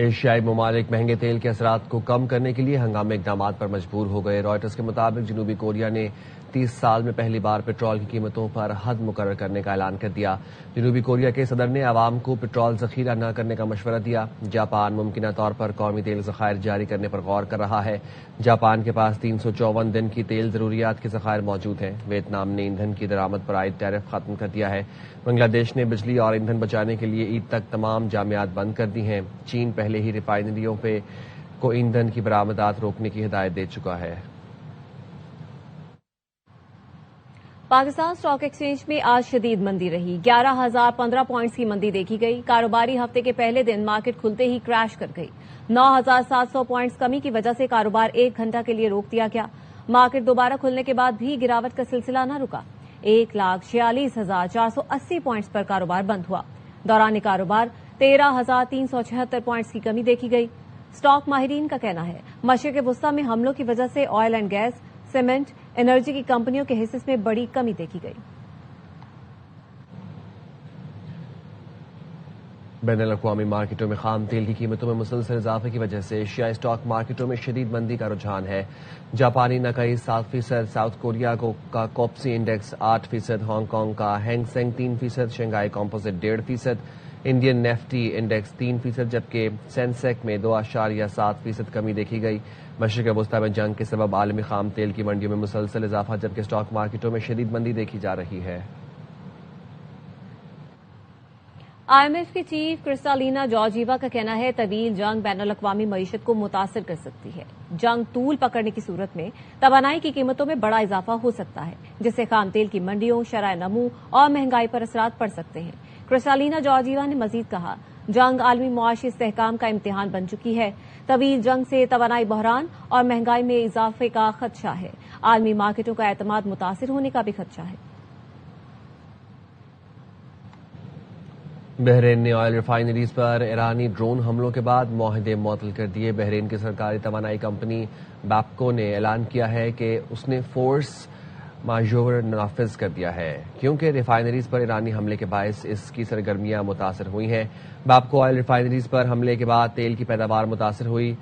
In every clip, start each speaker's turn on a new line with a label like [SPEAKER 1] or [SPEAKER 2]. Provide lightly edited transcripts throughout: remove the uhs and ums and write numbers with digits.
[SPEAKER 1] ایشیائی ممالک مہنگے تیل کے اثرات کو کم کرنے کے لیے ہنگامی اقدامات پر مجبور ہو گئے۔ رائٹرز کے مطابق جنوبی کوریا نے 30 سال میں پہلی بار پٹرول کی قیمتوں پر حد مقرر کرنے کا اعلان کر دیا۔ جنوبی کوریا کے صدر نے عوام کو پٹرول ذخیرہ نہ کرنے کا مشورہ دیا۔ جاپان ممکنہ طور پر قومی تیل ذخائر جاری کرنے پر غور کر رہا ہے۔ جاپان کے پاس 354 دن کی تیل ضروریات کے ذخائر موجود ہیں۔ ویتنام نے ایندھن کی درآمد پر عائد ٹیرف ختم کر دیا ہے۔ بنگلہ دیش نے بجلی اور ایندھن بچانے کے لیے عید تک تمام جامعات بند کر دی ہیں۔ چین پہلے ہی ریفائنریوں کو ایندھن کی برآمدات روکنے کی ہدایت دے چکا ہے۔
[SPEAKER 2] پاکستان اسٹاک ایکسچینج میں آج شدید مندی رہی۔ 11,015 پوائنٹس کی مندی دیکھی گئی۔ کاروباری ہفتے کے پہلے دن مارکیٹ کھلتے ہی کریش کر گئی۔ 9,700 پوائنٹس کمی کی وجہ سے کاروبار 1 گھنٹہ کے لیے روک دیا گیا۔ مارکیٹ دوبارہ کھلنے کے بعد بھی گراوٹ کا سلسلہ نہ رکا۔ 1,46,480 پوائنٹس پر کاروبار بند ہوا۔ دوران کاروبار 13,376 پوائنٹس کی کمی دیکھی گئی۔ اسٹاک ماہرین کا کہنا ہے مشرق وسطی میں حملوں کی وجہ سے oil and gas, cement, energy کی کمپنیوں کے حصص میں بڑی کمی دیکھی گئی۔
[SPEAKER 1] بین الاقوامی مارکیٹوں میں خام تیل کی قیمتوں میں مسلسل اضافے کی وجہ سے ایشیائی اسٹاک مارکیٹوں میں شدید مندی کا رجحان ہے۔ جاپانی نکائی 7%، ساؤتھ کوریا کا کوپسی انڈیکس 8%، ہانگ کانگ کا ہینگ سینگ 3%، شنگھائی کمپوزٹ 1.5%، انڈین نیفٹی انڈیکس 3%، جبکہ سینسیک میں 2.7% کمی دیکھی گئی۔ مشرق وسطی میں جنگ کے سبب عالمی خام تیل کی منڈیوں میں مسلسل اضافہ، جبکہ اسٹاک مارکیٹوں میں شدید مندی دیکھی جا رہی ہے۔
[SPEAKER 2] IMF کی چیف کرسٹالینا جارجیوا کا کہنا ہے طویل جنگ بین الاقوامی معیشت کو متاثر کر سکتی ہے۔ جنگ طول پکڑنے کی صورت میں توانائی کی قیمتوں میں بڑا اضافہ ہو سکتا ہے، جس سے خام تیل کی منڈیوں، شرح نمو اور مہنگائی پر اثرات پڑ سکتے ہیں۔ کرسٹالینا جارجیوا نے مزید کہا جنگ عالمی معاشی استحکام کا امتحان بن چکی ہے۔ طویل جنگ سے توانائی بحران اور مہنگائی میں اضافے کا خدشہ ہے۔ عالمی مارکیٹوں کا اعتماد متاثر ہونے کا بھی خدشہ ہے۔
[SPEAKER 1] بحرین نے آئل ریفائنریز پر ایرانی ڈرون حملوں کے بعد معاہدے معطل کر دیے۔ بحرین کی سرکاری توانائی کمپنی بیپکو نے اعلان کیا ہے کہ اس نے فورس ماژور نافذ کر دیا ہے کیونکہ ریفائنریز پر ایرانی حملے کے باعث اس کی سرگرمیاں متاثر ہوئی ہیں۔ بیپکو آئل ریفائنریز پر حملے کے بعد تیل کی پیداوار متاثر ہوئی۔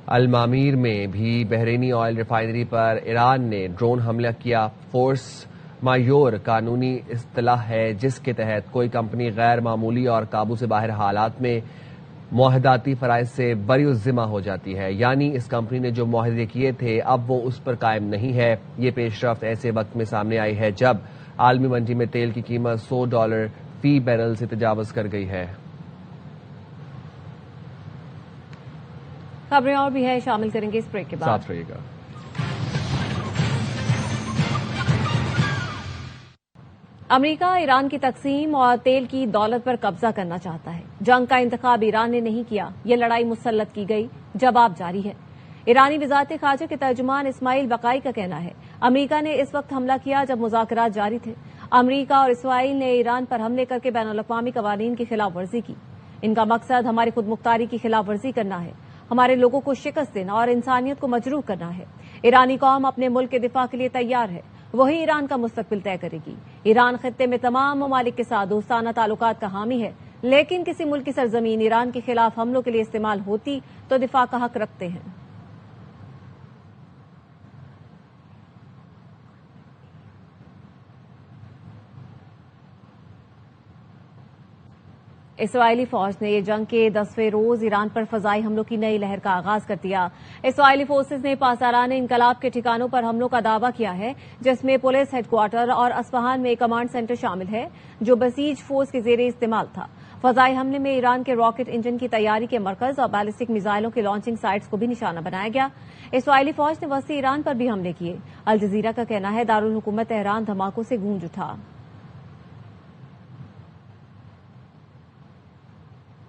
[SPEAKER 1] المامیر میں بھی بحرینی آئل ریفائنری پر ایران نے ڈرون حملہ کیا۔ فورس ماژور قانونی اصطلاح ہے جس کے تحت کوئی کمپنی غیر معمولی اور قابو سے باہر حالات میں معاہداتی فرائض سے بری الذمہ ہو جاتی ہے، یعنی اس کمپنی نے جو معاہدے کیے تھے اب وہ اس پر قائم نہیں ہے۔ یہ پیش رفت ایسے وقت میں سامنے آئی ہے جب عالمی منڈی میں تیل کی قیمت $100 فی بیرل سے تجاوز کر گئی ہے۔
[SPEAKER 2] خبریں اور بھی ہیں، شامل کریں گے اس بریک کے بعد۔
[SPEAKER 1] ساتھ رہیے گا۔
[SPEAKER 2] امریکہ ایران کی تقسیم اور تیل کی دولت پر قبضہ کرنا چاہتا ہے۔ جنگ کا انتخاب ایران نے نہیں کیا، یہ لڑائی مسلط کی گئی، جواب جاری ہے۔ ایرانی وزارت خارجہ کے ترجمان اسماعیل بقائی کا کہنا ہے امریکہ نے اس وقت حملہ کیا جب مذاکرات جاری تھے۔ امریکہ اور اسرائیل نے ایران پر حملے کر کے بین الاقوامی قوانین کی خلاف ورزی کی۔ ان کا مقصد ہماری خود مختاری کی خلاف ورزی کرنا ہے، ہمارے لوگوں کو شکست دینا اور انسانیت کو مجروح کرنا ہے۔ ایرانی قوم اپنے ملک کے دفاع کے لیے تیار ہے، وہی ایران کا مستقبل طے کرے گی۔ ایران خطے میں تمام ممالک کے ساتھ دوستانہ تعلقات کا حامی ہے، لیکن کسی ملک کی سرزمین ایران کے خلاف حملوں کے لیے استعمال ہوتی تو دفاع کا حق رکھتے ہیں۔ اسرائیلی فوج نے یہ جنگ کے 10ویں روز ایران پر فضائی حملوں کی نئی لہر کا آغاز کر دیا۔ اسرائیلی فورسز نے پاسداران انقلاب کے ٹھکانوں پر حملوں کا دعویٰ کیا ہے، جس میں پولیس ہیڈ کوارٹر اور اصفہان میں کمانڈ سینٹر شامل ہے جو بسیج فورس کے زیر استعمال تھا۔ فضائی حملے میں ایران کے راکٹ انجن کی تیاری کے مرکز اور بیلسٹک میزائلوں کے لانچنگ سائٹس کو بھی نشانہ بنایا گیا۔ اسرائیلی فوج نے وسطی ایران پر بھی حملے کیے۔ الجزیرہ کا کہنا ہے دارالحکومت تہران دھماکوں سے گونج اٹھا۔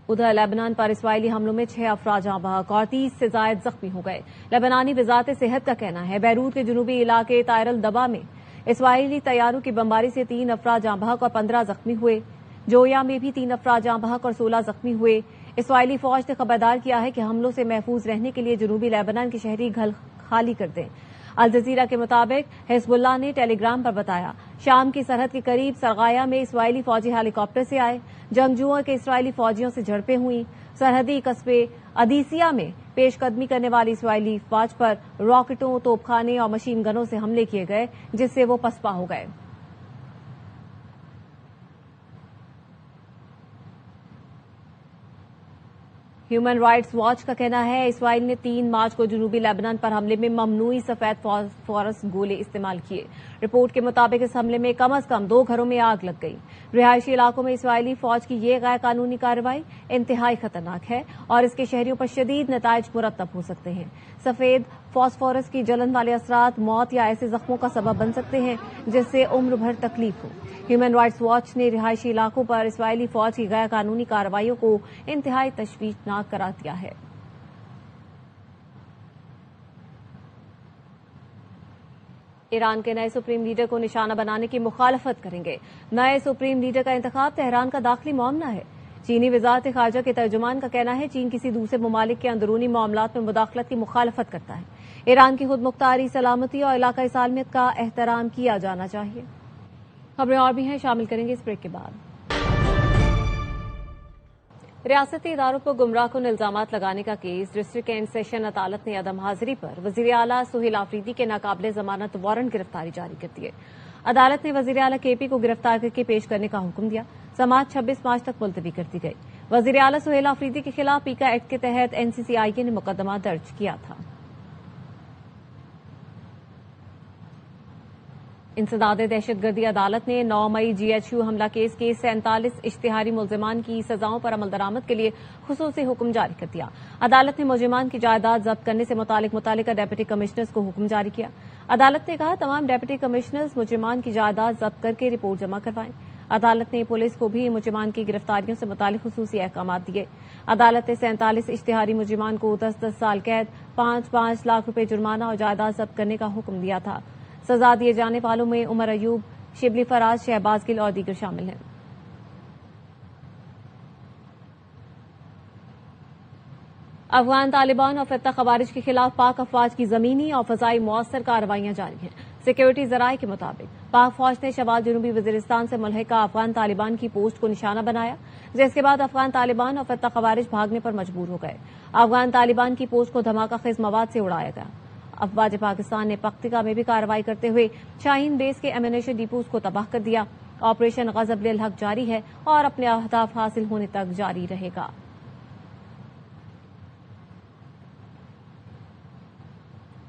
[SPEAKER 2] ادھر لبنان پر اسرائیلی حملوں میں 6 افراد جاں بحق اور 30 سے زائد زخمی ہو گئے۔ لبنانی وزارت صحت کا کہنا ہے بیروت کے جنوبی علاقے طائر الدبا میں اسرائیلی طیاروں کی بمباری سے 3 افراد جاں بحق اور 15 زخمی ہوئے۔ جویا میں بھی 3 افراد جاں بحق اور 16 زخمی ہوئے۔ اسرائیلی فوج نے خبردار کیا ہے کہ حملوں سے محفوظ رہنے کے لیے جنوبی لیبنان کے شہری گھر خالی کر دیں۔ الجزیرہ کے مطابق حزب اللہ نے ٹیلی گرام پر بتایا شام کی سرحد کے قریب سرغایا میں اسرائیلی فوجی ہیلی کاپٹر سے آئے، جنگجوؤں کے اسرائیلی فوجیوں سے جھڑپیں ہوئیں۔ سرحدی قصبے ادیسیا میں پیش قدمی کرنے والی اسرائیلی فوج پر راکٹوں، توپخانے اور مشین گنوں سے حملے کیے گئے، جس سے وہ پسپا ہو گئے۔ ہیومن رائٹس واچ کا کہنا ہے اسرائیل نے 3 مارچ کو جنوبی لیبنان پر حملے میں ممنوعی سفید فاسفورس گولے استعمال کیے۔ رپورٹ کے مطابق اس حملے میں کم از کم 2 گھروں میں آگ لگ گئی۔ رہائشی علاقوں میں اسرائیلی فوج کی یہ غیر قانونی کارروائی انتہائی خطرناک ہے اور اس کے شہریوں پر شدید نتائج مرتب ہو سکتے ہیں۔ سفید فاسفورس کی جلن والے اثرات موت یا ایسے زخموں کا سبب بن سکتے ہیں جس سے عمر بھر تکلیف ہو۔ ہیومن رائٹس واچ نے رہائشی علاقوں پر اسرائیلی فوج کی غیر قانونی کارروائیوں کو انتہائی تشویشناک قرار دیا ہے۔ ایران کے نئے سپریم لیڈر کو نشانہ بنانے کی مخالفت کریں گے۔ نئے سپریم لیڈر کا انتخاب تہران کا داخلی معاملہ ہے۔ چینی وزارت خارجہ کے ترجمان کا کہنا ہے چین کسی دوسرے ممالک کے اندرونی معاملات میں مداخلت کی مخالفت کرتا ہے۔ ایران کی خود مختاری، سلامتی اور علاقائی سالمیت کا احترام کیا جانا چاہیے۔ خبریں اور بھی ہیں، شامل کریں گے اس بریک کے بعد۔ ریاستی اداروں پر گمراہ کن الزامات لگانے کا کیس ڈسٹرکٹ اینڈ سیشن عدالت نے عدم حاضری پر وزیر اعلیٰ سہیل آفریدی کے ناقابل ضمانت وارنٹ گرفتاری جاری کر دی ہے۔ عدالت نے وزیر اعلیٰ کے پی کو گرفتار کر کے پیش کرنے کا حکم دیا۔ سماعت 26 مارچ تک ملتوی کر دی گئی۔ وزیر اعلیٰ سہیل آفریدی کے خلاف پیکا ایکٹ کے تحت NCCI نے مقدمہ درج کیا تھا۔ انسداد دہشت گردی عدالت نے 9 مئی GHU حملہ کیس کے 47 اشتہاری ملزمان کی سزاؤں پر عمل درآمد کے لیے خصوصی حکم جاری کر دیا۔ عدالت نے ملزمان کی جائیداد ضبط کرنے سے متعلقہ ڈپٹی کمشنرز کو حکم جاری کیا۔ عدالت نے کہا تمام ڈپٹی کمشنرز ملزمان کی جائیداد ضبط کر کے رپورٹ جمع کروائیں۔ عدالت نے پولیس کو بھی ملزمان کی گرفتاریوں سے متعلق خصوصی احکامات دیے۔ عدالت نے 47 اشتہاری ملزمان کو 10 سال قید، 5 لاکھ روپے جرمانہ اور جائیداد ضبط کرنے کا حکم دیا تھا۔ سزا دیے جانے والوں میں عمر ایوب، شبلی فراز، شہباز گل اور دیگر شامل ہیں۔ افغان طالبان اور فتح خوارج کے خلاف پاک افواج کی زمینی اور فضائی مؤثر کارروائیاں جاری ہیں۔ سیکیورٹی ذرائع کے مطابق پاک فوج نے شمال جنوبی وزیرستان سے ملحقہ افغان طالبان کی پوسٹ کو نشانہ بنایا، جس کے بعد افغان طالبان اور فتح خوارج بھاگنے پر مجبور ہو گئے۔ افغان طالبان کی پوسٹ کو دھماکہ خیز مواد سے اڑایا گیا۔ افواج پاکستان نے پختیکا میں بھی کارروائی کرتے ہوئے شاہین بیس کے ایمونیشن ڈیپوز کو تباہ کر دیا۔ آپریشن غضب للحق جاری ہے اور اپنے اہداف حاصل ہونے تک جاری رہے گا۔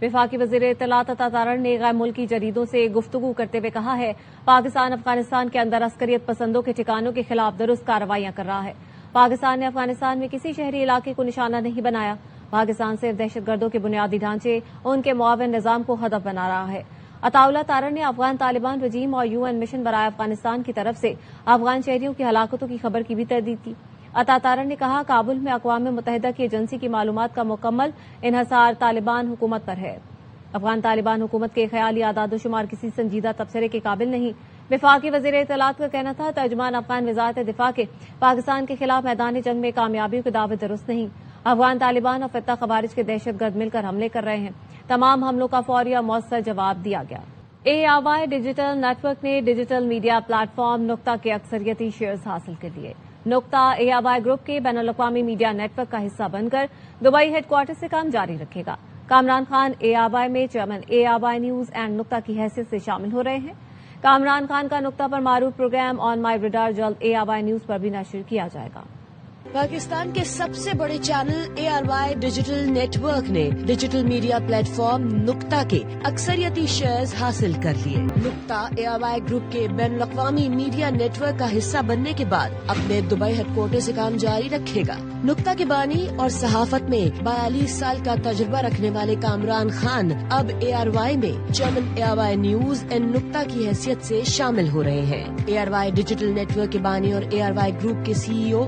[SPEAKER 2] وفاقی وزیر اطلاعات عطا تارڑ نے غیر ملکی جریدوں سے گفتگو کرتے ہوئے کہا ہے پاکستان افغانستان کے اندر عسکریت پسندوں کے ٹھکانوں کے خلاف درست کارروائیاں کر رہا ہے۔ پاکستان نے افغانستان میں کسی شہری علاقے کو نشانہ نہیں بنایا۔ پاکستان صرف دہشت گردوں کے بنیادی ڈھانچے، ان کے معاون نظام کو ہدف بنا رہا ہے۔ عطاءاللہ تارڑ نے افغان طالبان رجیم اور UN مشن برائے افغانستان کی طرف سے افغان شہریوں کی ہلاکتوں کی خبر کی بھی تردید کی۔ عطا تارڑ نے کہا کابل میں اقوام متحدہ کی ایجنسی کی معلومات کا مکمل انحصار طالبان حکومت پر ہے۔ افغان طالبان حکومت کے خیالی اعداد و شمار کسی سنجیدہ تبصرے کے قابل نہیں۔ وفاقی وزیر اطلاعات کا کہنا تھا ترجمان افغان وزارت دفاع کے پاکستان کے خلاف میدان جنگ میں کامیابیوں کے دعوے درست نہیں۔ افغان طالبان اور فتح خوارج کے دہشت گرد مل کر حملے کر رہے ہیں۔ تمام حملوں کا فوری اور مؤثر جواب دیا گیا۔ ARY ڈیجیٹل نیٹ ورک نے ڈیجیٹل میڈیا پلیٹ فارم نقطہ کے اکثریتی شیئرز حاصل کر لیے۔ نقطہ ARY گروپ کے بین الاقوامی میڈیا نیٹ ورک کا حصہ بن کر دبئی ہیڈ کوارٹر سے کام جاری رکھے گا۔ کامران خان ARY میں چیئرمین ARY نیوز اینڈ نقطہ کی حیثیت سے شامل ہو رہے ہیں۔ کامران خان کا نقطہ پر معروف پروگرام آن مائی ریڈار جلد ARY نیوز پر بھی نشر کیا جائے گا۔
[SPEAKER 3] پاکستان کے سب سے بڑے channel ARY digital network نے ڈیجیٹل میڈیا پلیٹ فارم نقطہ کے اکثریتی شیئرز حاصل کر لیے۔ نقطہ ARY گروپ کے بین الاقوامی میڈیا نیٹ ورک کا حصہ بننے کے بعد اپنے دبئی ہیڈ کوارٹر سے کام جاری رکھے گا۔ نقطہ کے بانی اور صحافت میں 42 سال کا تجربہ رکھنے والے کامران خان اب ARY میں چیئرمین ARY نیوز اینڈ نقطہ کی حیثیت سے شامل ہو رہے ہیں۔ ARY ڈیجیٹل نیٹ ورک کے بانی اور ARY گروپ کے CEO